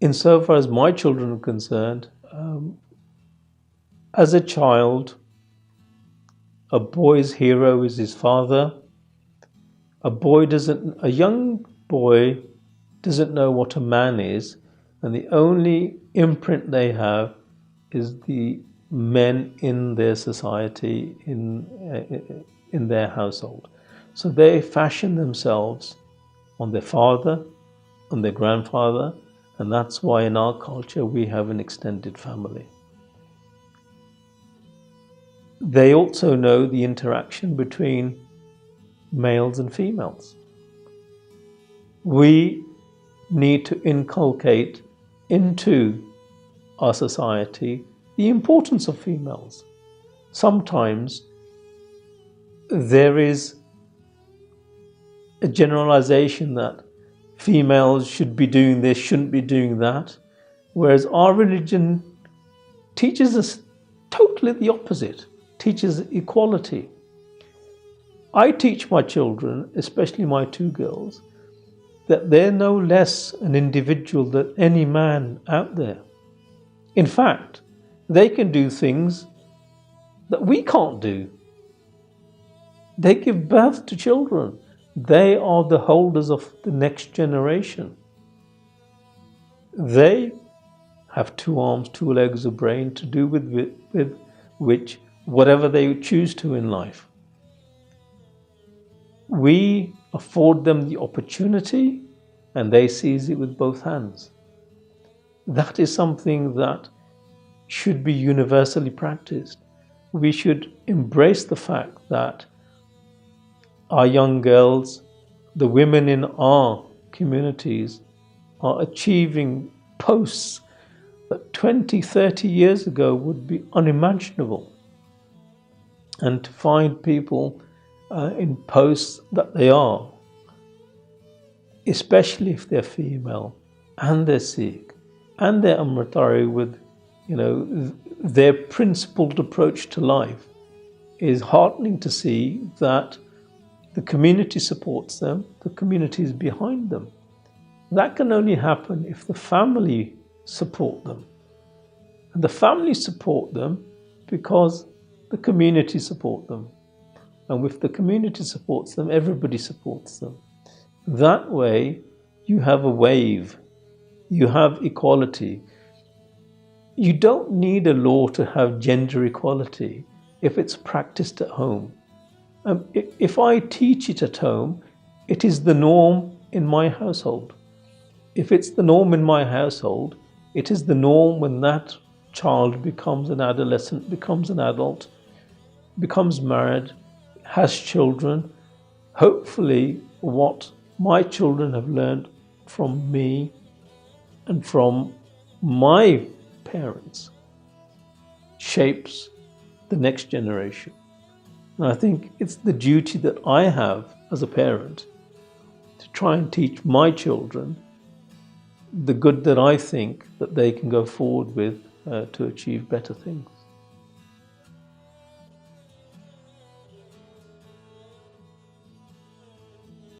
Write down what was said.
insofar as my children are concerned, as a child, a boy's hero is his father. A young boy doesn't know what a man is, and the only imprint they have is the men in their society, in their household. So they fashion themselves on their father, on their grandfather, and that's why in our culture we have an extended family. They also know the interaction between males and females. We need to inculcate into our society the importance of females. Sometimes there is a generalization that females should be doing this, shouldn't be doing that, whereas our religion teaches us totally the opposite, teaches equality. I teach my children, especially my two girls, that they're no less an individual than any man out there. In fact, they can do things that we can't do. They give birth to children. They are the holders of the next generation. They have 2 arms, 2 legs, a brain to do with which whatever they choose to in life. We afford them the opportunity and they seize it with both hands. That is something that should be universally practiced. We should embrace the fact that our young girls, the women in our communities, are achieving posts that 20, 30 years ago would be unimaginable. And to find people in posts that they are, especially if they're female and they're Sikh and they're Amritari with, their principled approach to life, is heartening to see that the community supports them, the community is behind them. That can only happen if the family support them. And the family support them because the community support them. And if the community supports them, everybody supports them. That way, you have a wave. You have equality. You don't need a law to have gender equality if it's practiced at home. If I teach it at home, it is the norm in my household. If it's the norm in my household, it is the norm when that child becomes an adolescent, becomes an adult, becomes married, has children. Hopefully, what my children have learned from me and from my parents shapes the next generation. And I think it's the duty that I have as a parent to try and teach my children the good that I think that they can go forward with to achieve better things.